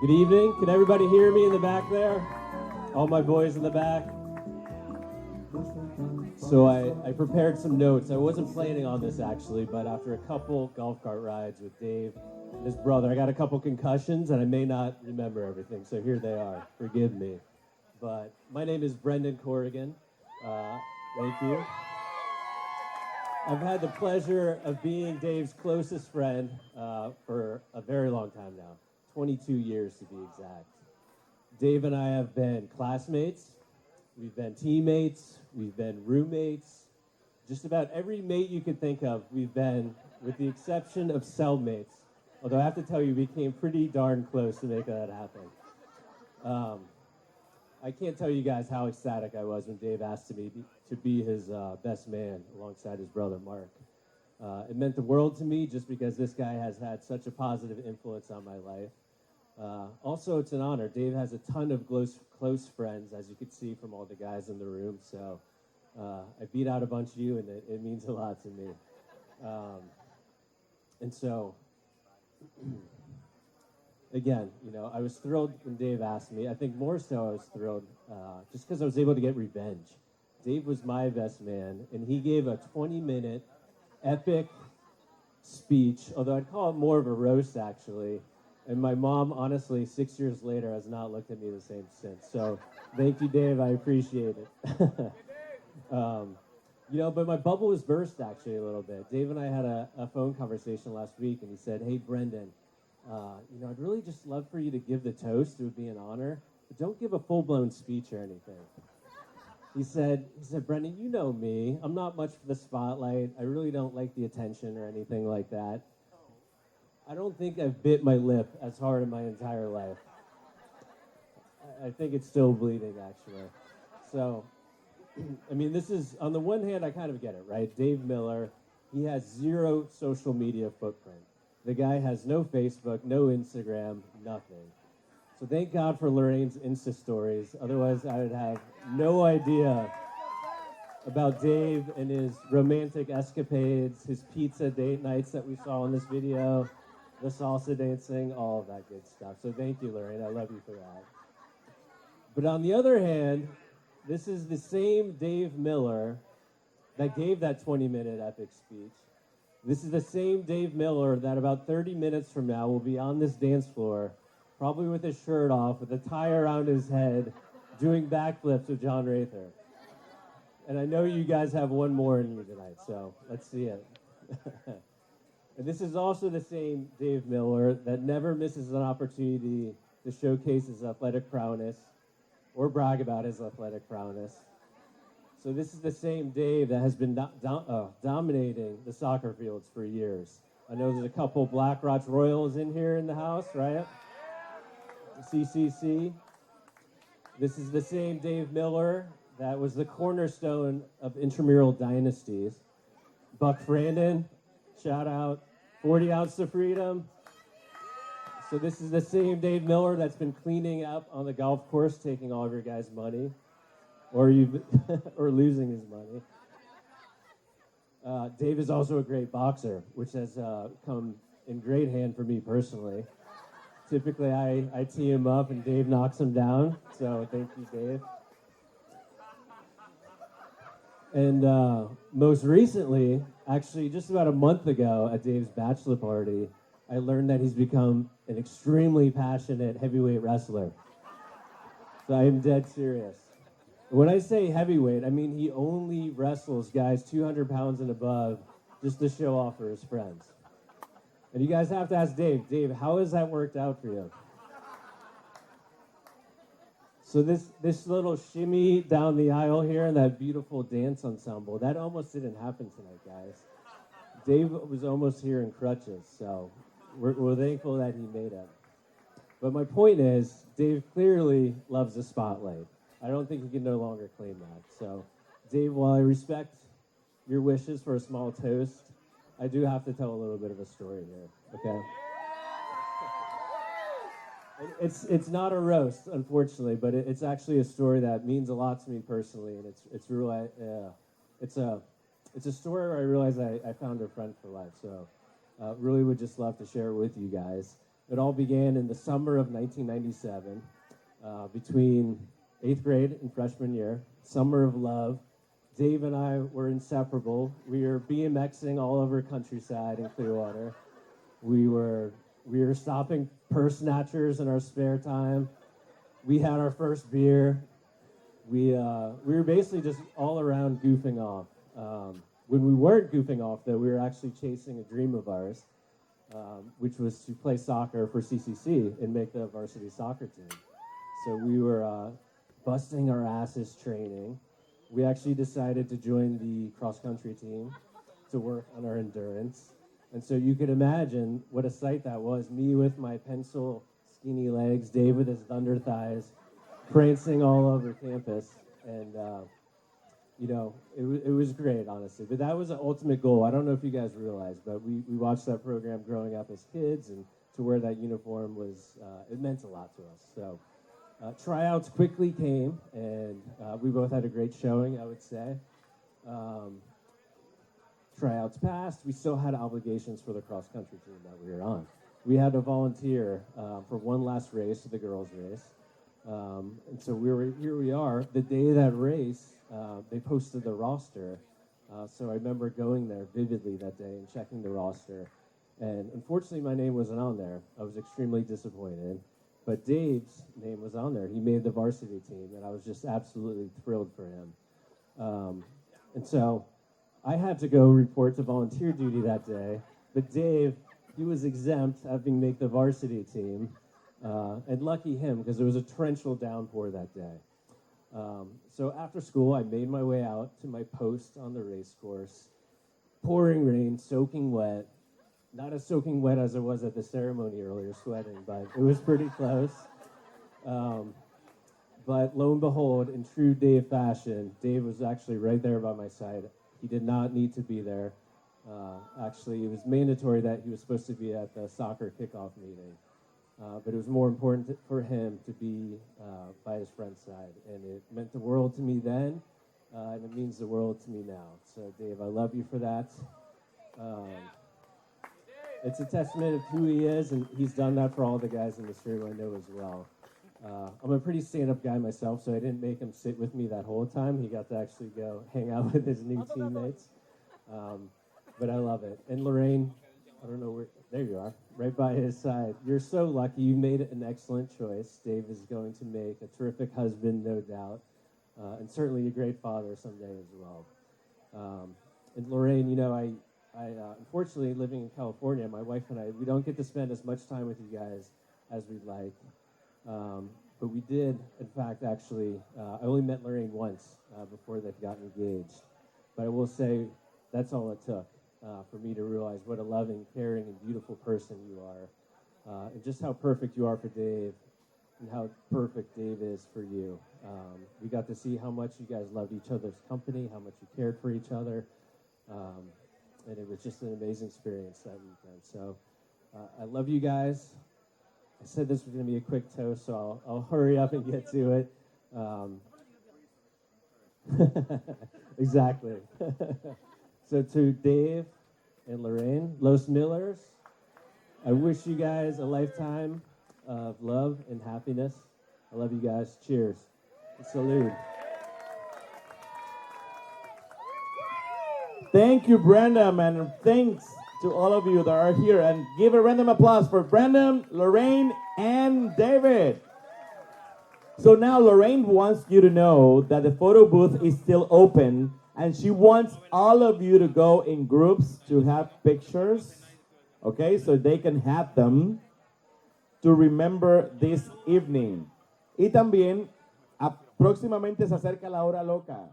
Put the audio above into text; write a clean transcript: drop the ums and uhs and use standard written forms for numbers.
Good evening. Can everybody hear me in the back there? All my boys in the back. So I prepared some notes. I wasn't planning on this actually, but after a couple golf cart rides with Dave and his brother, I got a couple concussions and I may not remember everything. So here they are. Forgive me. But my name is Brendan Corrigan. Thank you. I've had the pleasure of being Dave's closest friend for a very long time now. 22 years to be exact. Dave and I have been classmates, we've been teammates, we've been roommates, just about every mate you could think of we've been, with the exception of cellmates. Although I have to tell you, we came pretty darn close to making that happen. I can't tell you guys how ecstatic I was when Dave asked me to be his best man alongside his brother Mark. It meant the world to me just because this guy has had such a positive influence on my life. Also, it's an honor. Dave has a ton of close friends, as you can see from all the guys in the room. So I beat out a bunch of you, and it means a lot to me. And so, again, I was thrilled when Dave asked me. I think more so I was thrilled just because I was able to get revenge. Dave was my best man, and he gave a 20-minute epic speech, although I'd call it more of a roast, actually. And my mom, honestly, 6 years later, has not looked at me the same since. So thank you, Dave. I appreciate it. But my bubble was burst, actually, a little bit. Dave and I had a phone conversation last week, and he said, "Hey, Brendan, I'd really just love for you to give the toast. It would be an honor. But don't give a full-blown speech or anything." He said, "Brendan, you know me. I'm not much for the spotlight. I really don't like the attention or anything like that. I don't think I've bit my lip as hard in my entire life. I think it's still bleeding, actually." So, this is, on the one hand, I kind of get it, right? Dave Miller, he has zero social media footprint. The guy has no Facebook, no Instagram, nothing. So thank God for Lorraine's Insta stories. Otherwise, I would have no idea about Dave and his romantic escapades, his pizza date nights that we saw in this video, the salsa dancing, all of that good stuff. So thank you, Lorraine. I love you for that. But on the other hand, this is the same Dave Miller that gave that 20-minute epic speech. This is the same Dave Miller that about 30 minutes from now will be on this dance floor, probably with his shirt off, with a tie around his head, doing backflips with John Rather. And I know you guys have one more in you tonight, so let's see it. And this is also the same Dave Miller that never misses an opportunity to showcase his athletic prowess or brag about his athletic prowess. So this is the same Dave that has been dominating the soccer fields for years. I know there's a couple Blackrock Royals in here in the house, right? CCC. This is the same Dave Miller that was the cornerstone of intramural dynasties. Buck Frandon, shout out, 40 ounce of freedom. So this is the same Dave Miller that's been cleaning up on the golf course, taking all of your guys' money, or losing his money. Dave is also a great boxer, which has come in great hand for me personally. Typically, I tee him up and Dave knocks him down. So thank you, Dave. And most recently, actually just about a month ago at Dave's bachelor party, I learned that he's become an extremely passionate heavyweight wrestler. So I am dead serious. When I say heavyweight, I mean he only wrestles guys 200 pounds and above just to show off for his friends. And you guys have to ask Dave, how has that worked out for you? So this little shimmy down the aisle here and that beautiful dance ensemble, that almost didn't happen tonight, guys. Dave was almost here in crutches, so we're thankful that he made it. But my point is, Dave clearly loves the spotlight. I don't think he can no longer claim that. So, Dave, while I respect your wishes for a small toast, I do have to tell a little bit of a story here, okay? It's not a roast, unfortunately, but it's actually a story that means a lot to me personally, and it's really it's a story where I realized I found a friend for life. So really would just love to share it with you guys. It all began in the summer of 1997, between 8th grade and freshman year. Summer of love. Dave and I were inseparable. We were BMXing all over countryside in Clearwater. We were stopping purse snatchers in our spare time. We had our first beer. We were basically just all around goofing off. When we weren't goofing off, though, we were actually chasing a dream of ours, which was to play soccer for CCC and make the varsity soccer team. So we were busting our asses training. We actually decided to join the cross-country team to work on our endurance. And so you could imagine what a sight that was, me with my pencil skinny legs, Dave with his thunder thighs, prancing all over campus. And, it was great, honestly. But that was the ultimate goal. I don't know if you guys realize, but we watched that program growing up as kids, and to wear that uniform was, it meant a lot to us. So tryouts quickly came, and we both had a great showing, I would say. Tryouts passed. We still had obligations for the cross-country team that we were on. We had to volunteer for one last race, the girls' race. And so here we are. The day of that race, they posted the roster. So I remember going there vividly that day and checking the roster. And unfortunately, my name wasn't on there. I was extremely disappointed. But Dave's name was on there. He made the varsity team, and I was just absolutely thrilled for him. And so I had to go report to volunteer duty that day. But Dave, he was exempt, having made the varsity team. And lucky him, because there was a torrential downpour that day. So after school, I made my way out to my post on the race course. Pouring rain, soaking wet. Not as soaking wet as it was at the ceremony earlier, sweating, but it was pretty close. But lo and behold, in true Dave fashion, Dave was actually right there by my side. He did not need to be there. Actually, it was mandatory that he was supposed to be at the soccer kickoff meeting. But it was more important for him to be by his friend's side. And it meant the world to me then, and it means the world to me now. So, Dave, I love you for that. It's a testament of who he is, and he's done that for all the guys in this room, I know as well. I'm a pretty stand-up guy myself, so I didn't make him sit with me that whole time. He got to actually go hang out with his new teammates. But I love it. And Lorraine, I don't know where, there you are, right by his side. You're so lucky. You made an excellent choice. Dave is going to make a terrific husband, no doubt, and certainly a great father someday as well. And Lorraine, I unfortunately, living in California, my wife and I, we don't get to spend as much time with you guys as we'd like. But we did, in fact, actually, I only met Lorraine once before they'd gotten engaged. But I will say that's all it took for me to realize what a loving, caring, and beautiful person you are. And just how perfect you are for Dave and how perfect Dave is for you. We got to see how much you guys loved each other's company, how much you cared for each other. And it was just an amazing experience that weekend. So I love you guys. I said this was going to be a quick toast, so I'll hurry up and get to it. Exactly. So to Dave and Lorraine, Los Millers, I wish you guys a lifetime of love and happiness. I love you guys. Cheers. Salud. Thank you, Brandon, and thanks to all of you that are here. And give a random applause for Brandon, Lorraine, and David. So now Lorraine wants you to know that the photo booth is still open, and she wants all of you to go in groups to have pictures, okay, so they can have them to remember this evening. Y también, próximamente se acerca la hora loca.